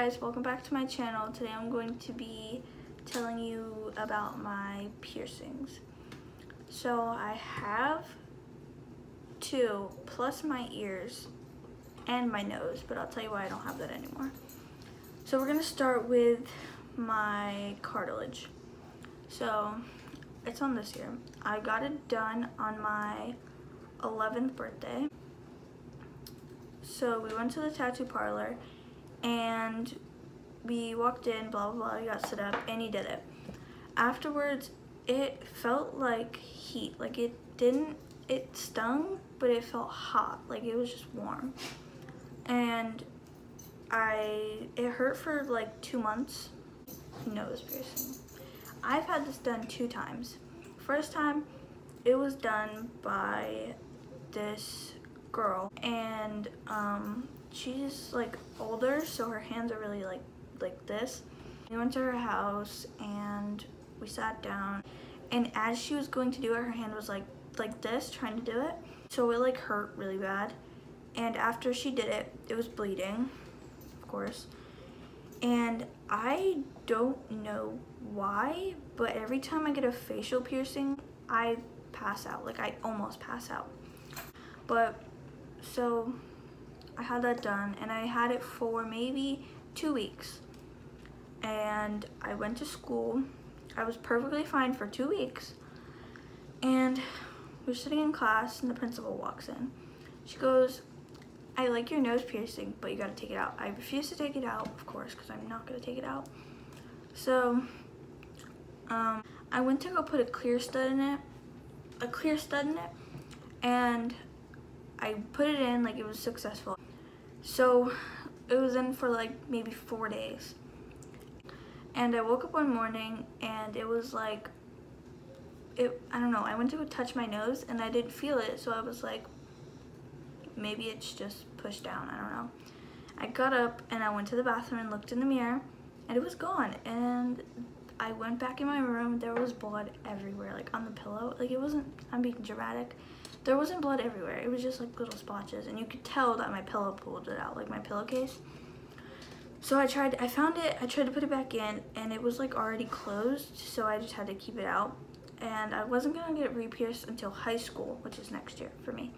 guys, welcome back to my channel. Today I'm going to be telling you about my piercings. So I have 2 plus my ears and my nose, but I'll tell you why I don't have that anymore. So we're gonna start with my cartilage. So it's on this here. I got it done on my 11th birthday. So we went to the tattoo parlor and we walked in, blah blah blah, we got set up and he did it. Afterwards it felt like heat, like it stung, but it felt hot, like it was just warm. And it hurt for like 2 months. Nose piercing. I've had this done 2 times. First time it was done by this girl, and she's like older, so her hands are really like this. We went to her house and we sat down, and as she was going to do it, her hand was like this, trying to do it, so it like hurt really bad. And after she did it, it was bleeding, of course, and I don't know why, but every time I get a facial piercing I pass out, like I almost pass out. But so I had that done and I had it for maybe 2 weeks, and I went to school. I was perfectly fine for 2 weeks, and we're sitting in class and the principal walks in. She goes, "I like your nose piercing, but you gotta take it out." I refused to take it out, of course, because I'm not gonna take it out. So I went to go put a clear stud in it, and I put it in, like it was successful. So it was in for like maybe 4 days. And I woke up one morning and it was like, I don't know, I went to go touch my nose and I didn't feel it, so I was like, maybe it's just pushed down, I don't know. I got up and I went to the bathroom and looked in the mirror and it was gone. And I went back in my room, there was blood everywhere, like on the pillow. Like it wasn't, I'm being dramatic, there wasn't blood everywhere, it was just like little splotches, and you could tell that my pillow pulled it out, like my pillowcase. So I found it, I tried to put it back in, and it was like already closed, so I just had to keep it out. And I wasn't gonna get it re-pierced until high school, which is next year for me.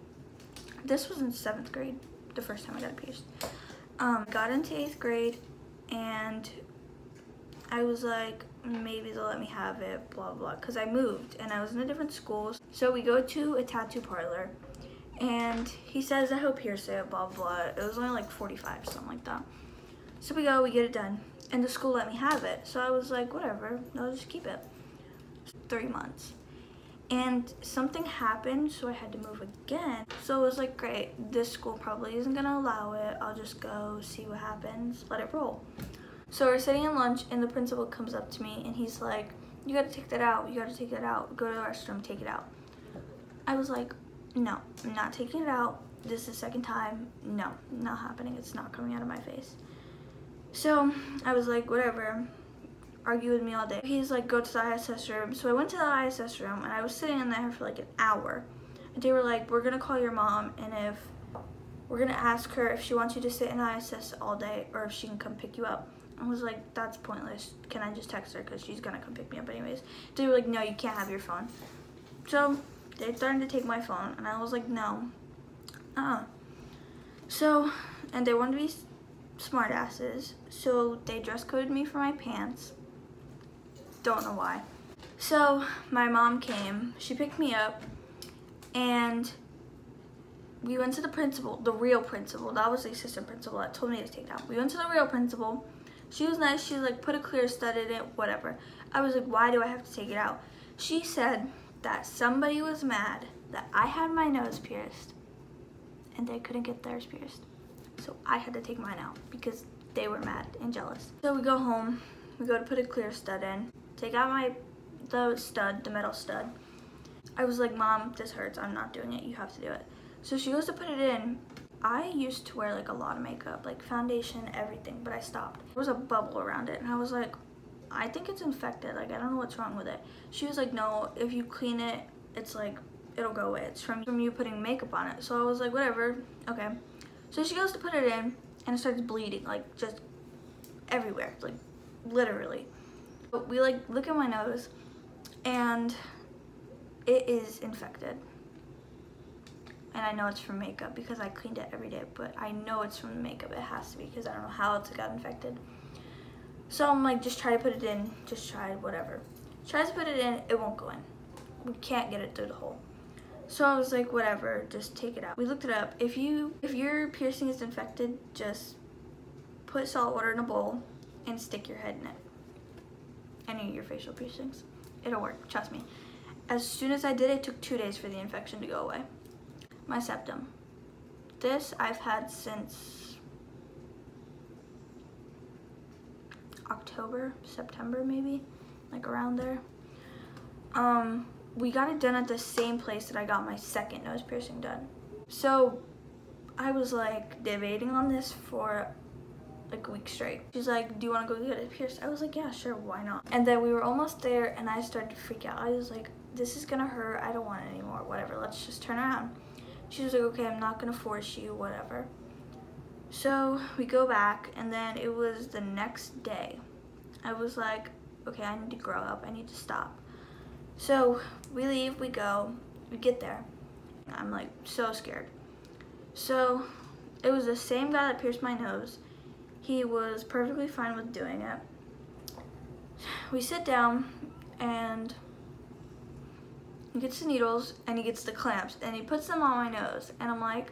This was in 7th grade, the first time I got it pierced. Got into 8th grade, and I was like, maybe they'll let me have it, blah blah, because I moved and I was in a different school. So we go to a tattoo parlor and he says, "I hope pierce it, blah blah." It was only like 45, something like that. So we go, we get it done, and the school let me have it. So I was like, whatever, I'll just keep it. 3 months. And something happened, so I had to move again. So it was like, great, this school probably isn't gonna allow it. I'll just go see what happens, let it roll. So we're sitting in lunch and the principal comes up to me and he's like, "You gotta take that out, you gotta take that out. Go to the restroom, take it out." I was like, no, I'm not taking it out. This is the 2nd time. No, not happening. It's not coming out of my face. So I was like, whatever, argue with me all day. He's like, "Go to the ISS room." So I went to the ISS room and I was sitting in there for like an hour. And they were like, "We're gonna call your mom, and if we're gonna ask her if she wants you to sit in ISS all day or if she can come pick you up." I was like, that's pointless. Can I just text her because she's gonna come pick me up anyways? They were like, "No, you can't have your phone." So they started to take my phone and I was like, no. So, and they wanted to be smart asses, so they dress coded me for my pants. Don't know why. So my mom came, she picked me up, and we went to the principal, the real principal. That was the assistant principal that told me to take it out. We went to the real principal. She was nice. She was like, "Put a clear stud in it, whatever." I was like, why do I have to take it out? She said that somebody was mad that I had my nose pierced and they couldn't get theirs pierced. So I had to take mine out because they were mad and jealous. So we go home, we go to put a clear stud in, take out the metal stud. I was like, "Mom, this hurts, I'm not doing it, you have to do it." So she goes to put it in. I used to wear like a lot of makeup, like foundation, everything, but I stopped. There was a bubble around it and I was like, I think it's infected, like I don't know what's wrong with it. She was like, "No, if you clean it, it's like, it'll go away. It's from you putting makeup on it." So I was like, whatever, okay. So she goes to put it in and it starts bleeding, like just everywhere, like literally. But we like look at my nose and it is infected. And I know it's from makeup because I cleaned it every day, but I know it's from the makeup. It has to be because I don't know how else it got infected. So I'm like, just try to put it in, just try whatever. Tries to put it in, it won't go in. We can't get it through the hole. So I was like, whatever, just take it out. We looked it up. If your piercing is infected, just put salt water in a bowl and stick your head in it. Any of your facial piercings. It'll work, trust me. As soon as I did it, it took 2 days for the infection to go away. My septum. This I've had since October, September maybe, like around there. We got it done at the same place that I got my second nose piercing done. So I was like debating on this for like a week straight. She's like, do you want to go get it pierced? I was like, yeah, sure, why not? And then we were almost there and I started to freak out. I was like, this is gonna hurt, I don't want it anymore, whatever, let's just turn around. She was like, okay, I'm not gonna force you, whatever. So we go back and then it was the next day. I was like, okay, I need to grow up, I need to stop. So we leave, we go, we get there. I'm like so scared. So it was the same guy that pierced my nose. He was perfectly fine with doing it. We sit down and he gets the needles and he gets the clamps and he puts them on my nose and I'm like,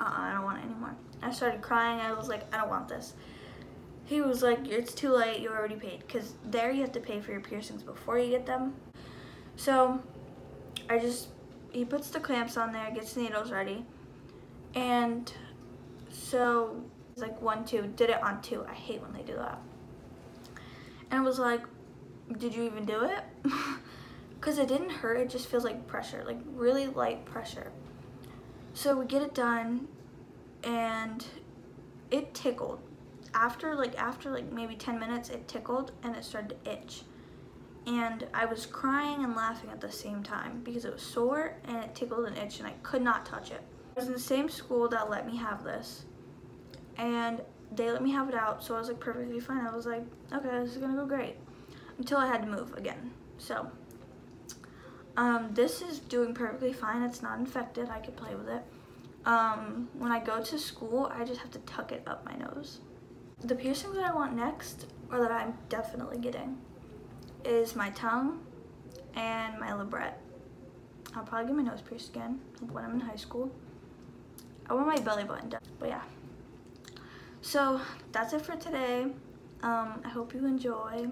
I don't want it anymore. I started crying. I was like, I don't want this. He was like, it's too late, you already paid. Because there you have to pay for your piercings before you get them. So he puts the clamps on there, gets the needles ready. And so it's like 1, 2, did it on 2. I hate when they do that. And I was like, did you even do it? Because it didn't hurt, it just feels like pressure, like really light pressure. So we get it done and it tickled. After maybe 10 minutes, it tickled and it started to itch. And I was crying and laughing at the same time because it was sore and it tickled and itched and I could not touch it. I was in the same school that let me have this and they let me have it out, so I was like perfectly fine. I was like, okay, this is gonna go great. Until I had to move again. So this is doing perfectly fine. It's not infected, I could play with it. When I go to school, I just have to tuck it up my nose. The piercing that I want next, or that I'm definitely getting, is my tongue and my labret. I'll probably get my nose pierced again when I'm in high school. I want my belly button done, but yeah. So that's it for today. I hope you enjoy.